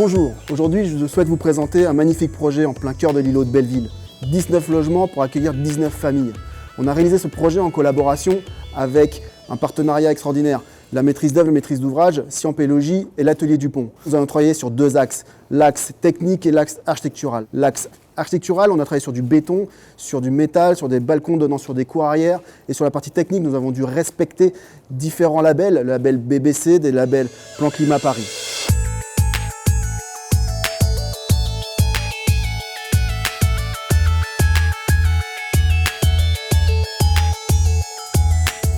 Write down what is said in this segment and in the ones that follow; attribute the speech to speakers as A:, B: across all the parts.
A: Bonjour, aujourd'hui je souhaite vous présenter un magnifique projet en plein cœur de l'îlot de Belleville. 19 logements pour accueillir 19 familles. On a réalisé ce projet en collaboration avec un partenariat extraordinaire. La maîtrise d'œuvre, la maîtrise d'ouvrage, Siamp et Logis et l'atelier Dupont. Nous allons travailler sur deux axes, l'axe technique et l'axe architectural. L'axe architectural, on a travaillé sur du béton, sur du métal, sur des balcons donnant sur des cours arrière. Et sur la partie technique, nous avons dû respecter différents labels, le label BBC, des labels Plan Climat Paris.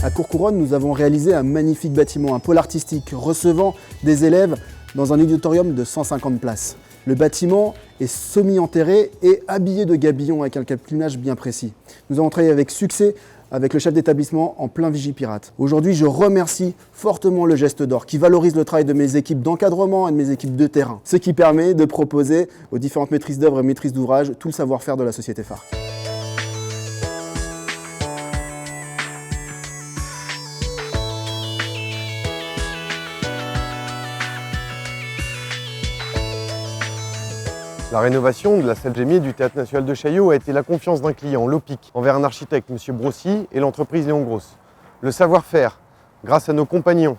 A: À Courcouronnes, nous avons réalisé un magnifique bâtiment, un pôle artistique recevant des élèves dans un auditorium de 150 places. Le bâtiment est semi-enterré et habillé de gabillons avec un capuchonnage bien précis. Nous avons travaillé avec succès avec le chef d'établissement en plein Vigipirate. Aujourd'hui, je remercie fortement le Geste d'Or qui valorise le travail de mes équipes d'encadrement et de mes équipes de terrain, ce qui permet de proposer aux différentes maîtrises d'œuvre et maîtrises d'ouvrage tout le savoir-faire de la société phare.
B: La rénovation de la salle Gémier du Théâtre National de Chaillot a été la confiance d'un client, l'OPIC, envers un architecte, M. Brossy, et l'entreprise Léon Gross. Le savoir-faire, grâce à nos compagnons,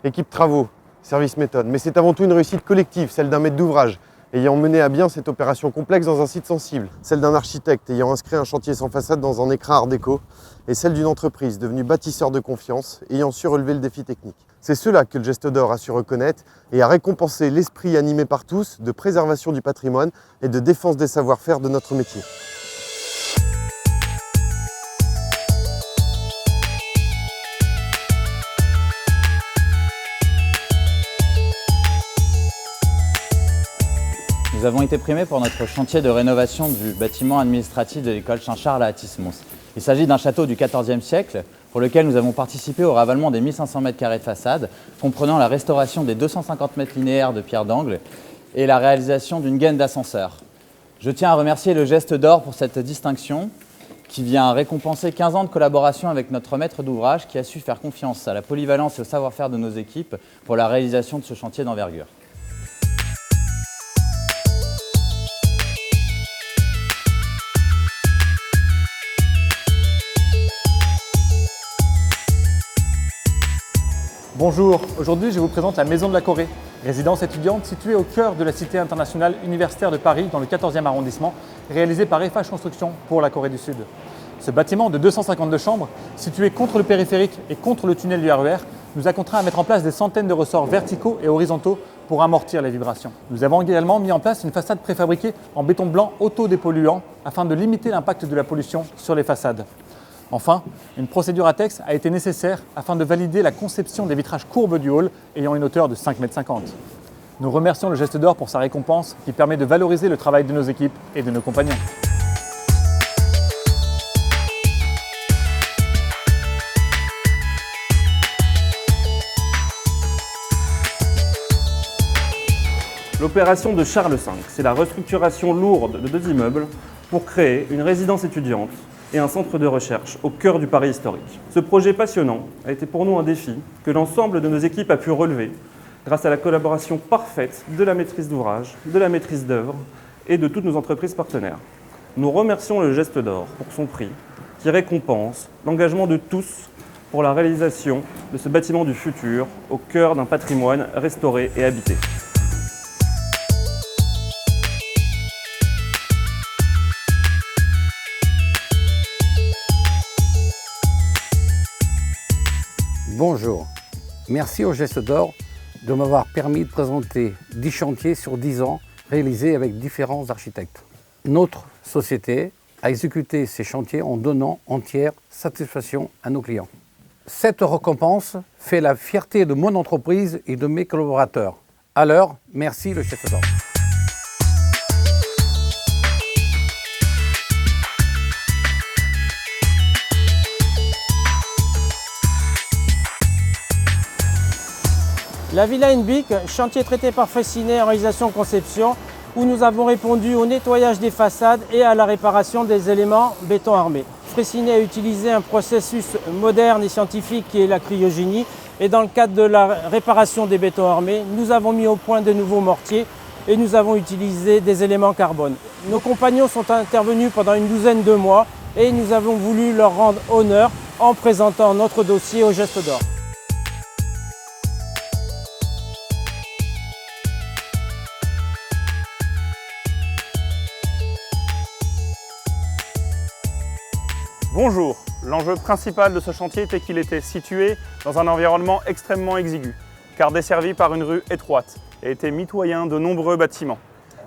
B: équipe travaux, service méthode. Mais c'est avant tout une réussite collective, celle d'un maître d'ouvrage, ayant mené à bien cette opération complexe dans un site sensible, celle d'un architecte ayant inscrit un chantier sans façade dans un écrin art déco, et celle d'une entreprise devenue bâtisseur de confiance, ayant su relever le défi technique. C'est cela que le Geste d'Or a su reconnaître et a récompensé l'esprit animé par tous de préservation du patrimoine et de défense des savoir-faire de notre métier.
C: Nous avons été primés pour notre chantier de rénovation du bâtiment administratif de l'école Saint-Charles à Athis-Mons. Il s'agit d'un château du XIVe siècle pour lequel nous avons participé au ravalement des 1500 m² de façade, comprenant la restauration des 250 m linéaires de pierre d'angle et la réalisation d'une gaine d'ascenseur. Je tiens à remercier le Geste d'Or pour cette distinction qui vient récompenser 15 ans de collaboration avec notre maître d'ouvrage qui a su faire confiance à la polyvalence et au savoir-faire de nos équipes pour la réalisation de ce chantier d'envergure.
D: Bonjour, aujourd'hui je vous présente la Maison de la Corée, résidence étudiante située au cœur de la Cité internationale universitaire de Paris dans le 14e arrondissement, réalisée par FH Construction pour la Corée du Sud. Ce bâtiment de 252 chambres, situé contre le périphérique et contre le tunnel du RER, nous a contraint à mettre en place des centaines de ressorts verticaux et horizontaux pour amortir les vibrations. Nous avons également mis en place une façade préfabriquée en béton blanc autodépolluant afin de limiter l'impact de la pollution sur les façades. Enfin, une procédure ATEX a été nécessaire afin de valider la conception des vitrages courbes du hall ayant une hauteur de 5,50 m. Nous remercions le Geste d'Or pour sa récompense qui permet de valoriser le travail de nos équipes et de nos compagnons.
E: L'opération de Charles V, c'est la restructuration lourde de deux immeubles pour créer une résidence étudiante et un centre de recherche au cœur du Paris historique. Ce projet passionnant a été pour nous un défi que l'ensemble de nos équipes a pu relever grâce à la collaboration parfaite de la maîtrise d'ouvrage, de la maîtrise d'œuvre et de toutes nos entreprises partenaires. Nous remercions le Geste d'Or pour son prix qui récompense l'engagement de tous pour la réalisation de ce bâtiment du futur au cœur d'un patrimoine restauré et habité.
F: Bonjour, merci au Geste d'Or de m'avoir permis de présenter 10 chantiers sur 10 ans réalisés avec différents architectes. Notre société a exécuté ces chantiers en donnant entière satisfaction à nos clients. Cette récompense fait la fierté de mon entreprise et de mes collaborateurs. Alors, merci le Geste d'Or.
G: La Villa Inbic, chantier traité par Fraissinet en réalisation-conception, où nous avons répondu au nettoyage des façades et à la réparation des éléments béton armé. Fraissinet a utilisé un processus moderne et scientifique qui est la cryogénie. Et dans le cadre de la réparation des bétons armés, nous avons mis au point de nouveaux mortiers et nous avons utilisé des éléments carbone. Nos compagnons sont intervenus pendant une douzaine de mois et nous avons voulu leur rendre honneur en présentant notre dossier au Geste d'Or.
E: Bonjour, l'enjeu principal de ce chantier était qu'il était situé dans un environnement extrêmement exigu, car desservi par une rue étroite et était mitoyen de nombreux bâtiments.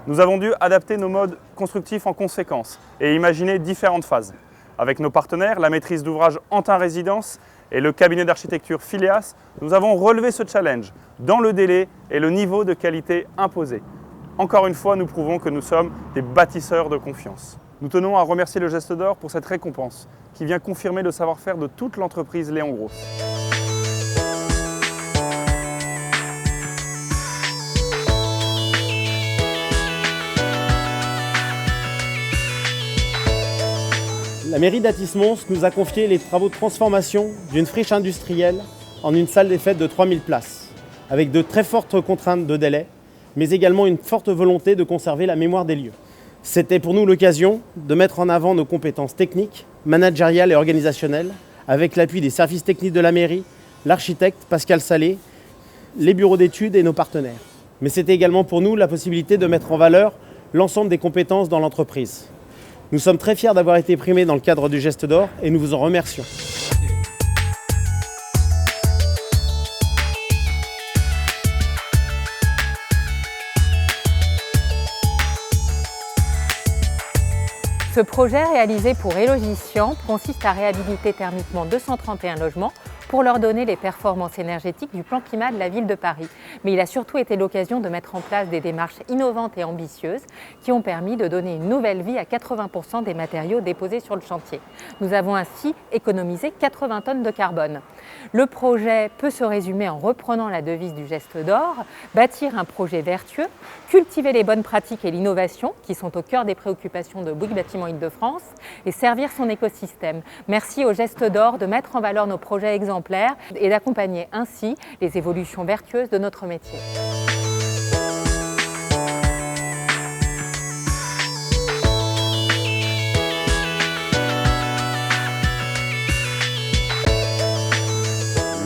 E: Nous avons dû adapter nos modes constructifs en conséquence et imaginer différentes phases. Avec nos partenaires, la maîtrise d'ouvrage Antin Résidence et le cabinet d'architecture Phileas, nous avons relevé ce challenge dans le délai et le niveau de qualité imposé. Encore une fois, nous prouvons que nous sommes des bâtisseurs de confiance. Nous tenons à remercier le Geste d'Or pour cette récompense qui vient confirmer le savoir-faire de toute l'entreprise Léon Gross.
H: La mairie d'Athis-Mons nous a confié les travaux de transformation d'une friche industrielle en une salle des fêtes de 3000 places, avec de très fortes contraintes de délai, mais également une forte volonté de conserver la mémoire des lieux. C'était pour nous l'occasion de mettre en avant nos compétences techniques, managériales et organisationnelles, avec l'appui des services techniques de la mairie, l'architecte Pascal Salé, les bureaux d'études et nos partenaires. Mais c'était également pour nous la possibilité de mettre en valeur l'ensemble des compétences dans l'entreprise. Nous sommes très fiers d'avoir été primés dans le cadre du Geste d'Or et nous vous en remercions.
I: Ce projet réalisé pour Élogician consiste à réhabiliter thermiquement 231 logements pour leur donner les performances énergétiques du plan climat de la ville de Paris. Mais il a surtout été l'occasion de mettre en place des démarches innovantes et ambitieuses qui ont permis de donner une nouvelle vie à 80% des matériaux déposés sur le chantier. Nous avons ainsi économisé 80 tonnes de carbone. Le projet peut se résumer en reprenant la devise du Geste d'Or, bâtir un projet vertueux, cultiver les bonnes pratiques et l'innovation qui sont au cœur des préoccupations de Bouygues Bâtiment Île-de-France et servir son écosystème. Merci au Geste d'Or de mettre en valeur nos projets exemplaires et d'accompagner ainsi les évolutions vertueuses de notre métier.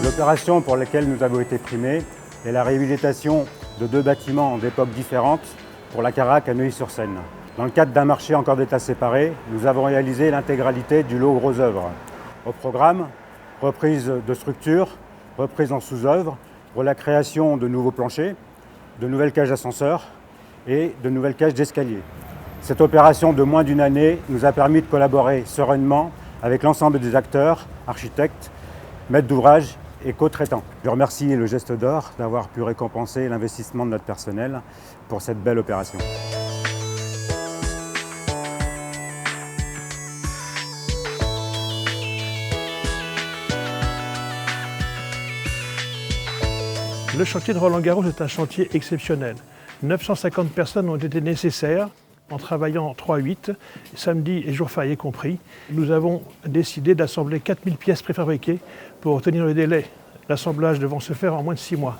J: L'opération pour laquelle nous avons été primés est la réhabilitation de 2 bâtiments d'époques différentes pour la Caraque à Neuilly-sur-Seine. Dans le cadre d'un marché encore d'état séparé, nous avons réalisé l'intégralité du lot gros œuvre. Au programme, reprise de structures, reprise en sous-œuvre pour la création de nouveaux planchers, de nouvelles cages d'ascenseurs et de nouvelles cages d'escalier. Cette opération de moins d'une année nous a permis de collaborer sereinement avec l'ensemble des acteurs, architectes, maîtres d'ouvrage et co-traitants. Je remercie le Geste d'Or d'avoir pu récompenser l'investissement de notre personnel pour cette belle opération.
K: Le chantier de Roland-Garros est un chantier exceptionnel. 950 personnes ont été nécessaires en travaillant 3-8, samedi et jour férié compris. Nous avons décidé d'assembler 4000 pièces préfabriquées pour obtenir le délai. L'assemblage devant se faire en moins de 6 mois.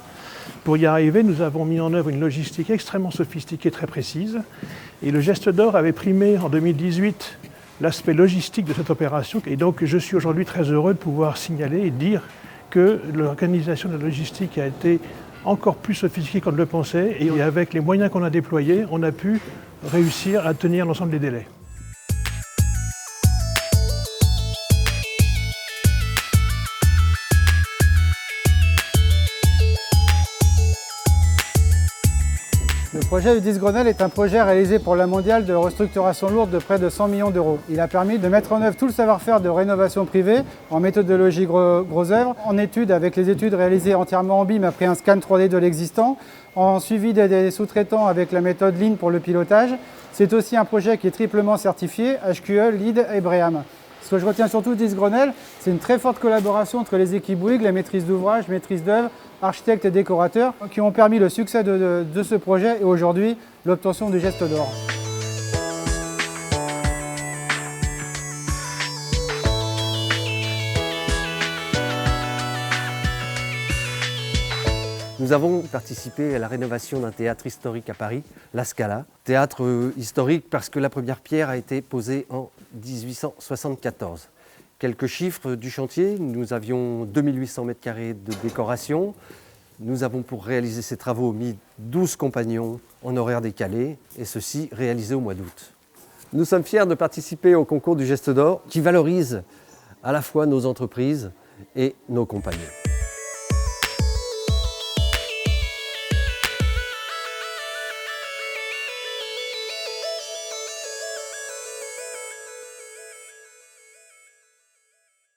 K: Pour y arriver, nous avons mis en œuvre une logistique extrêmement sophistiquée, très précise. Et le Geste d'Or avait primé en 2018 l'aspect logistique de cette opération. Et donc je suis aujourd'hui très heureux de pouvoir signaler et dire que l'organisation de la logistique a été encore plus sophistiquée qu'on ne le pensait et avec les moyens qu'on a déployés, on a pu réussir à tenir l'ensemble des délais.
L: Le projet Ulysse Grenelle est un projet réalisé pour la mondiale de restructuration lourde de près de 100 millions d'euros. Il a permis de mettre en œuvre tout le savoir-faire de rénovation privée en méthodologie gros œuvre, en études avec les études réalisées entièrement en BIM après un scan 3D de l'existant, en suivi des sous-traitants avec la méthode Lean pour le pilotage. C'est aussi un projet qui est triplement certifié, HQE, LEED et BREEAM. Ce que je retiens surtout d'Ulysse Grenelle, c'est une très forte collaboration entre les équipes Bouygues, la maîtrise d'ouvrage, maîtrise d'œuvre, architectes et décorateurs qui ont permis le succès de ce projet et aujourd'hui l'obtention du Geste d'Or.
M: Nous avons participé à la rénovation d'un théâtre historique à Paris, la Scala. Théâtre historique parce que la première pierre a été posée en 1874. Quelques chiffres du chantier, nous avions 2800 m² de décoration. Nous avons pour réaliser ces travaux mis 12 compagnons en horaire décalé et ceci réalisé au mois d'août. Nous sommes fiers de participer au concours du Geste d'Or qui valorise à la fois nos entreprises et nos compagnons.